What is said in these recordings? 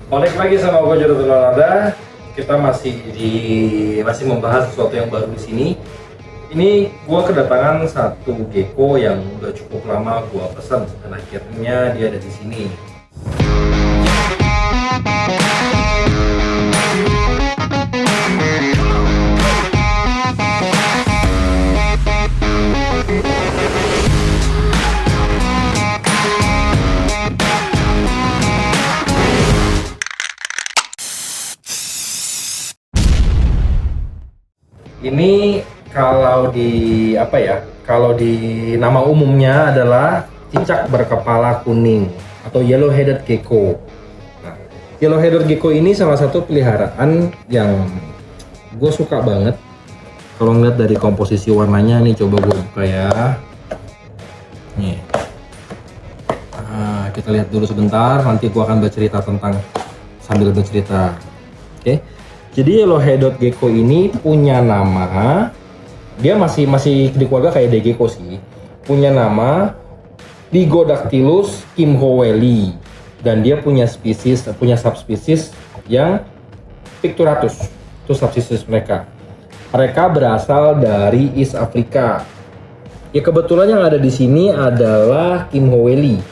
Balik lagi sama gue Jodoh Nada. Kita masih membahas sesuatu yang baru di sini. Ini gue kedatangan satu gecko yang udah cukup lama gue pesan dan akhirnya dia ada di sini. Ini kalau di Kalau di nama umumnya adalah cicak berkepala kuning atau yellow-headed gecko. Nah, yellow-headed gecko ini salah satu peliharaan yang gue suka banget. Kalau ngeliat dari komposisi warnanya nih, coba gue buka ya. Nih. Nah, kita lihat dulu sebentar. Nanti gue akan bercerita sambil bercerita. Oke. Jadi yellow-headed gecko ini punya nama, dia masih di keluarga kayak D gecko sih. Punya nama Digodactylus kimhowelli dan dia punya subspesies yang picturatus. Itu subspesies mereka. Mereka berasal dari East Africa. Ya kebetulan yang ada di sini adalah kimhowelli.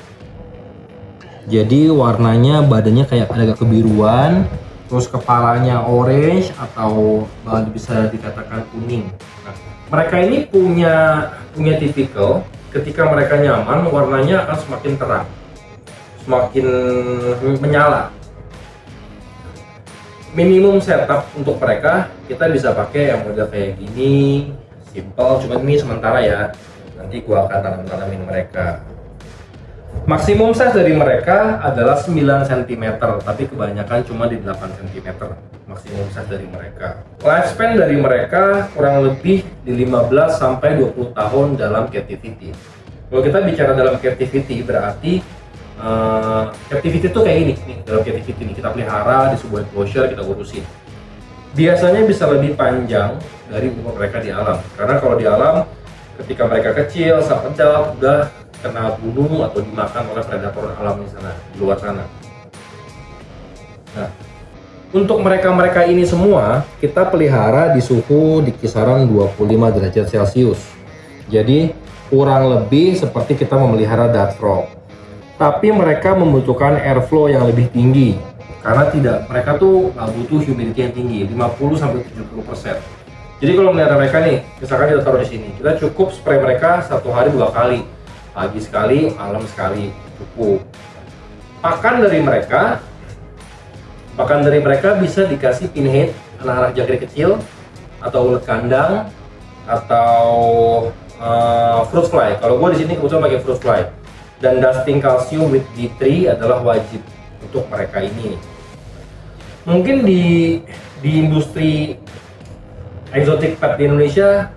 Jadi warnanya badannya kayak agak kebiruan. Terus kepalanya orange atau bisa dikatakan kuning. Nah, mereka ini punya tipikal ketika mereka nyaman warnanya akan semakin terang, semakin menyala. Minimum setup untuk mereka kita bisa pakai yang model kayak gini, simple, cuma ini sementara ya. Nanti gua akan tanamin mereka. Maksimum size dari mereka adalah 9 cm, tapi kebanyakan cuma di 8 cm maksimum size dari mereka. Lifespan dari mereka kurang lebih di 15 sampai 20 tahun dalam captivity. Kalau kita bicara dalam captivity berarti captivity itu kayak ini nih, dalam captivity ini kita pelihara di sebuah enclosure, kita urusin. Biasanya bisa lebih panjang dari umur mereka di alam. Karena kalau di alam ketika mereka kecil, sapedap, udah kena bunuh atau dimakan oleh predator alam di sana, di luar sana. Nah, untuk mereka ini semua kita pelihara di suhu di kisaran 25 derajat Celcius. Jadi kurang lebih seperti kita memelihara dart frog. Tapi mereka membutuhkan airflow yang lebih tinggi karena mereka tuh nggak butuh humidity yang tinggi, 50 sampai 70%. Jadi kalau melihara mereka nih, misalkan kita taruh di sini, kita cukup spray mereka satu hari 2 kali. Pagi sekali, malam sekali, cukup. Pakan dari mereka bisa dikasih pinhead, anak-anak jagri kecil, atau ulet kandang, atau fruit fly. Kalau gue di sini kebetulan pakai fruit fly. Dan dusting calcium with D3 adalah wajib untuk mereka ini. Mungkin di industri exotic pet di Indonesia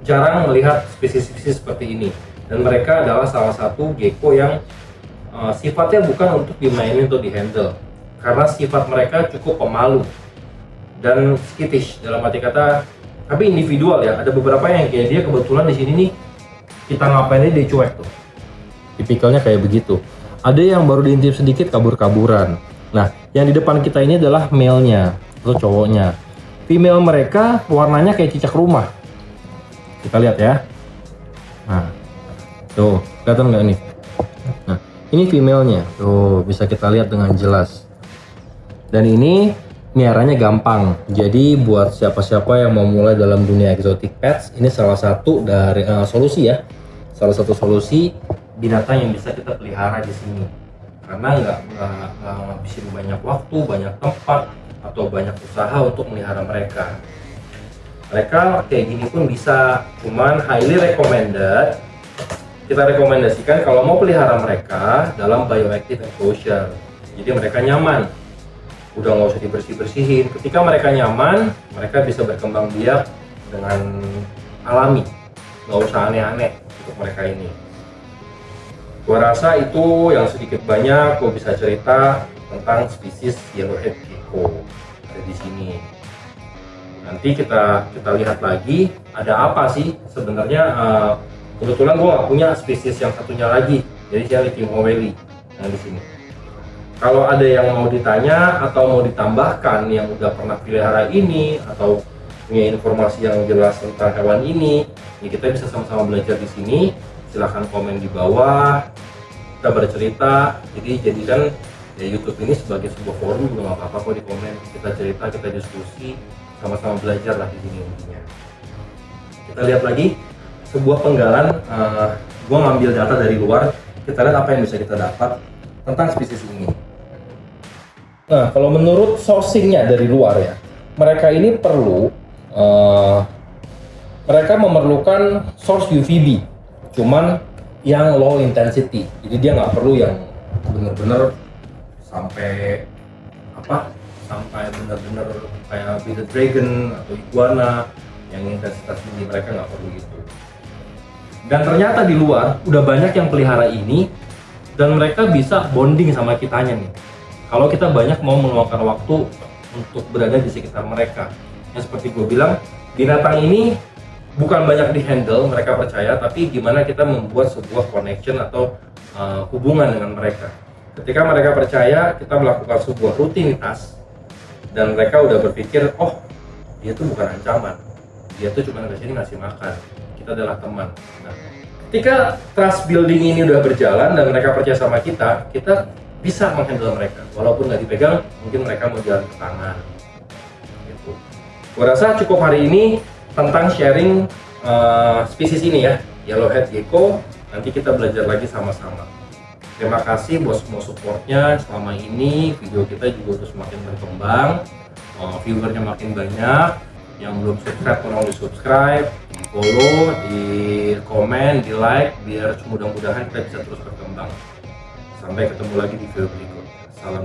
jarang melihat spesies-spesies seperti ini. Dan mereka adalah salah satu gecko yang sifatnya bukan untuk dimainin atau dihandle, karena sifat mereka cukup pemalu dan skittish dalam arti kata, tapi individual ya. Ada beberapa yang kayak dia kebetulan di sini nih, kita ngapain dia cuek tuh, tipikalnya kayak begitu. Ada yang baru diintip sedikit kabur-kaburan. Nah, yang di depan kita ini adalah male-nya atau cowoknya. Female mereka warnanya kayak cicak rumah. Kita lihat ya. Nah, tuh, kelihatan nggak nih? Nah, ini female-nya. Tuh, bisa kita lihat dengan jelas. Dan ini miaranya gampang. Jadi buat siapa-siapa yang mau mulai dalam dunia exotic pets, ini salah satu dari solusi ya. Salah satu solusi binatang yang bisa kita pelihara di sini. Karena nggak ngabisin banyak waktu, banyak tempat, atau banyak usaha untuk melihara mereka. Mereka kayak gini pun bisa, cuman highly recommended. Kita rekomendasikan kalau mau pelihara mereka dalam bioactive enclosure. Jadi mereka nyaman, udah nggak usah dibersih-bersihin. Ketika mereka nyaman, mereka bisa berkembang biak dengan alami, nggak usah aneh-aneh untuk mereka ini. Gua rasa itu yang sedikit banyak gua bisa cerita tentang spesies yellowhead gecko ada di sini. Nanti kita lihat lagi ada apa sih sebenarnya. Kebetulan gue nggak punya spesies yang satunya lagi, jadi saya kimhowelli yang di sini. Kalau ada yang mau ditanya atau mau ditambahkan yang udah pernah pelihara ini atau punya informasi yang jelas tentang hewan ini, ya kita bisa sama-sama belajar di sini. Silahkan komen di bawah, kita bercerita. Jadi jadikan ya YouTube ini sebagai sebuah forum juga nggak apa-apa kok di komen. Kita cerita, kita diskusi, sama-sama belajar lah di sini intinya. Kita lihat lagi sebuah penggalan. Gua ngambil data dari luar. Kita lihat apa yang bisa kita dapat tentang spesies ini. Nah, kalau menurut sourcingnya dari luar ya, mereka ini mereka memerlukan source UVB, cuman yang low intensity. Jadi dia nggak perlu yang bener-bener sampai bener-bener kayak bearded dragon atau iguana yang intensitas tinggi, mereka nggak perlu gitu. Dan ternyata di luar udah banyak yang pelihara ini dan mereka bisa bonding sama kitanya nih. Kalau kita banyak mau meluangkan waktu untuk berada di sekitar mereka. Yang seperti gue bilang, binatang ini bukan banyak di-handle, mereka percaya, tapi gimana kita membuat sebuah connection atau hubungan dengan mereka. Ketika mereka percaya, kita melakukan sebuah rutinitas, dan mereka udah berpikir, oh dia tuh bukan ancaman, dia tuh cuma kesini ngasih makan, kita adalah teman. Nah, ketika trust building ini udah berjalan dan mereka percaya sama kita bisa menghandle mereka, walaupun nggak dipegang, mungkin mereka mau jalan ke tangan. Gitu. Gua rasa cukup hari ini tentang sharing spesies ini ya, Yellowhead Gecko. Nanti kita belajar lagi sama-sama. Terima kasih buat semua supportnya selama ini. Video kita juga terus makin berkembang, viewernya makin banyak. Yang belum subscribe tolong di subscribe, di follow, di komen, di like, biar mudah-mudahan kita bisa terus berkembang. Sampai ketemu lagi di video berikutnya. Salam.